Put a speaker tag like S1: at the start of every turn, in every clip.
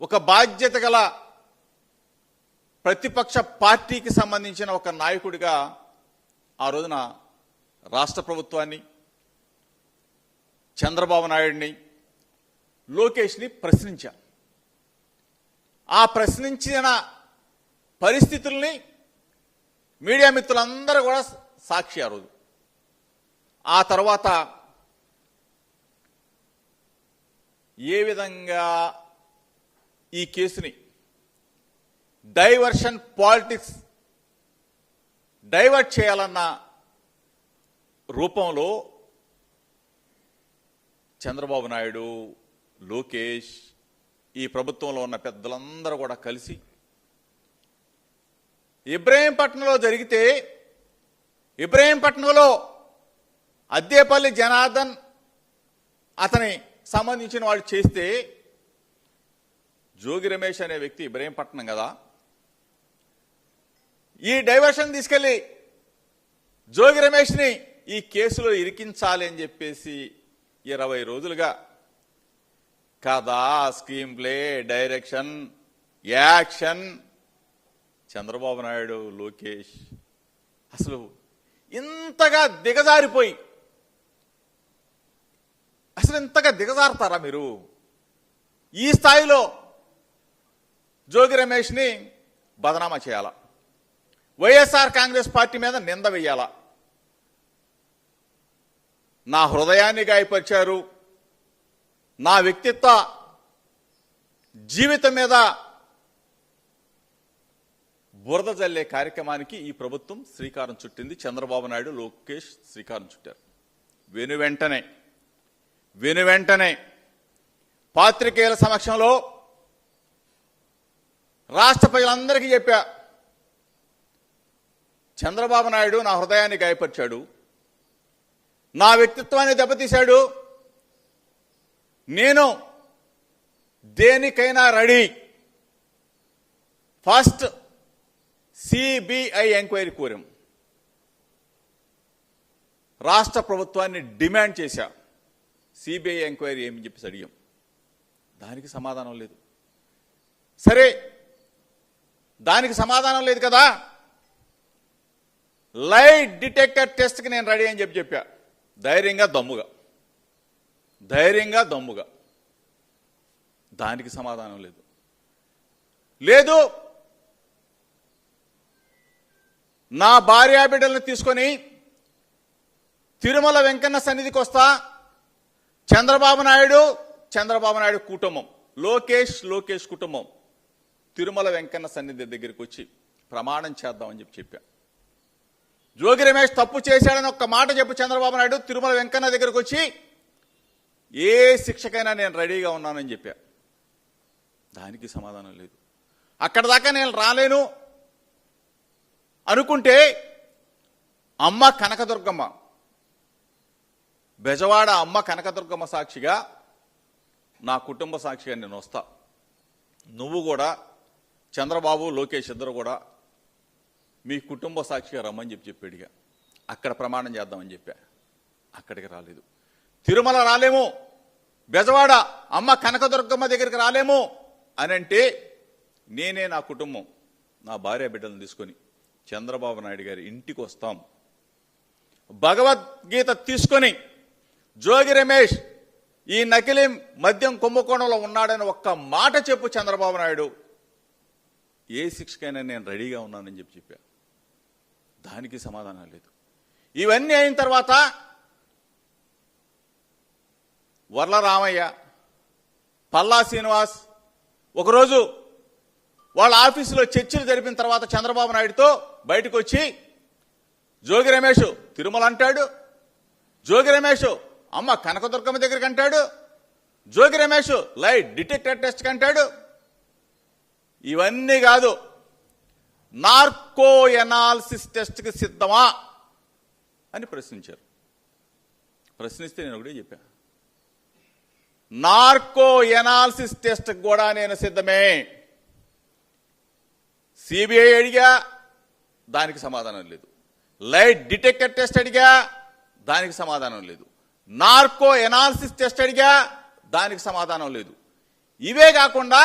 S1: ఒక బాధ్యత గల ప్రతిపక్ష పార్టీకి సంబంధించిన ఒక నాయకుడిగా ఆ రోజున రాష్ట్ర ప్రభుత్వాన్ని, చంద్రబాబు నాయుడిని, లోకేష్ని ప్రశ్నించా. ఆ ప్రశ్నించిన పరిస్థితుల్ని మీడియా మిత్రులందరూ కూడా సాక్షి. ఆ రోజు ఆ తర్వాత ఏ విధంగా ఈ కేసుని డైవర్షన్ పాలిటిక్స్ డైవర్ట్ చేయాలన్న రూపంలో చంద్రబాబు నాయుడు, లోకేష్, ఈ ప్రభుత్వంలో ఉన్న పెద్దలందరూ కూడా కలిసి ఇబ్రహీంపట్నంలో జరిగితే, ఇబ్రహీంపట్నంలో అద్దేపల్లి జనార్దన్ అతని సంబంధించిన వాళ్ళు చేస్తే, జోగి రమేష్ అనే వ్యక్తి ఇబ్రహీంపట్నం కదా, ఈ డైవర్షన్ తీసుకెళ్లి జోగి రమేష్ని ఈ కేసులో ఇరికించాలి అని చెప్పేసి 20 రోజులుగా కథ, screen play, direction, action Chandrababu Naidu, Lokesh అసలు ఇంతగా దిగజారిపోయి, అసలు ఇంతగా దిగజారుతారా మీరు? ఈ స్థాయిలో జోగి రమేష్ని బదనామా చేయాలా, వైఎస్ఆర్ కాంగ్రెస్ పార్టీ మీద నింద వెయ్యాలా? నా హృదయాన్ని గాయపరిచారు, నా వ్యక్తిత్వ జీవితం మీద బురద జల్లే కార్యక్రమానికి ఈ ప్రభుత్వం శ్రీకారం చుట్టింది. చంద్రబాబు నాయుడు, లోకేష్ శ్రీకారం చుట్టారు. వెను వెంటనే పాత్రికేయుల సమక్షంలో రాష్ట్ర ప్రజలందరికీ చెప్పా, చంద్రబాబు నాయుడు నా హృదయాన్ని గాయపరిచాడు, నా వ్యక్తిత్వాన్ని దెబ్బతీశాడు, నేను దేనికైనా రెడీ. ఫస్ట్ సిబిఐ ఎంక్వైరీ కోరాం, రాష్ట్ర ప్రభుత్వాన్ని డిమాండ్ చేశా. సిబిఐ ఎంక్వైరీ ఏమని చెప్పేసి అడిగాం, దానికి సమాధానం లేదు. సరే, దానికి సమాధానం లేదు కదా, లై డిటెక్టర్ టెస్ట్కి నేను రెడీ అని చెప్పా. ధైర్యంగా దమ్ముగా దానికి సమాధానం లేదు. లేదు, నా భార్యాబిడ్డలను తీసుకొని తిరుమల వెంకన్న సన్నిధికి వస్తా, చంద్రబాబు నాయుడు కుటుంబం, లోకేష్ కుటుంబం తిరుమల వెంకన్న సన్నిధి దగ్గరికి వచ్చి ప్రమాణం చేద్దామని చెప్పా. జోగి రమేష్ తప్పు చేశాడని ఒక్క మాట చెప్పు చంద్రబాబు నాయుడు, తిరుమల వెంకన్న దగ్గరకు వచ్చి ఏ శిక్షకైనా నేను రెడీగా ఉన్నానని చెప్పా. దానికి సమాధానం లేదు. అక్కడ దాకా నేను రాలేను అనుకుంటే అమ్మ కనకదుర్గమ్మ, బెజవాడ అమ్మ కనకదుర్గమ్మ సాక్షిగా, నా కుటుంబ సాక్షిగా నేను వస్తా, నువ్వు కూడా చంద్రబాబు, లోకేష్ ఇద్దరు కూడా మీ కుటుంబ సాక్షిగా రమ్మని చెప్పాడుగా. అక్కడ ప్రమాణం చేద్దామని చెప్పా. అక్కడికి రాలేదు. తిరుమల రాలేము, బెజవాడ అమ్మ కనకదుర్గమ్మ దగ్గరికి రాలేము అని అంటే, నేనే నా కుటుంబం, నా భార్య బిడ్డలను తీసుకొని చంద్రబాబు నాయుడు గారి ఇంటికి వస్తాం. భగవద్గీత తీసుకొని జోగి రమేష్ ఈ నకిలీ మద్యం కుంభకోణంలో ఉన్నాడని ఒక్క మాట చెప్పు చంద్రబాబు నాయుడు, ఏ శిక్షకైనా నేను రెడీగా ఉన్నానని చెప్పా. దానికి సమాధానం లేదు. ఇవన్నీ అయిన తర్వాత వర్ల రామయ్య, పల్లా శ్రీనివాస్ ఒకరోజు వాళ్ళ ఆఫీసులో చర్చలు జరిపిన తర్వాత చంద్రబాబు నాయుడుతో బయటకు వచ్చి, జోగి రమేష్ తిరుమల అంటాడు, జోగి రమేష్ అమ్మ కనకదుర్గమ్మ దగ్గరికి అంటాడు, Jogi Ramesh lie detector test అంటాడు. ఇవన్నీ కాదు, నార్కో ఎనాలిసిస్ టెస్ట్కి సిద్ధమా అని ప్రశ్నించారు. ప్రశ్నిస్తే నేను ఒకటే చెప్పా, నార్కో ఎనాలిసిస్ టెస్ట్ కూడా నేను సిద్ధమే. సిబిఐ అడిగా, దానికి సమాధానం లేదు. లైట్ డిటెక్టర్ టెస్ట్ అడిగా, దానికి సమాధానం లేదు. నార్కో ఎనాలిసిస్ టెస్ట్ అడిగా, దానికి సమాధానం లేదు. ఇవే కాకుండా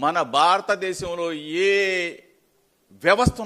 S1: మన భారతదేశంలో ఏ వ్యవస్థ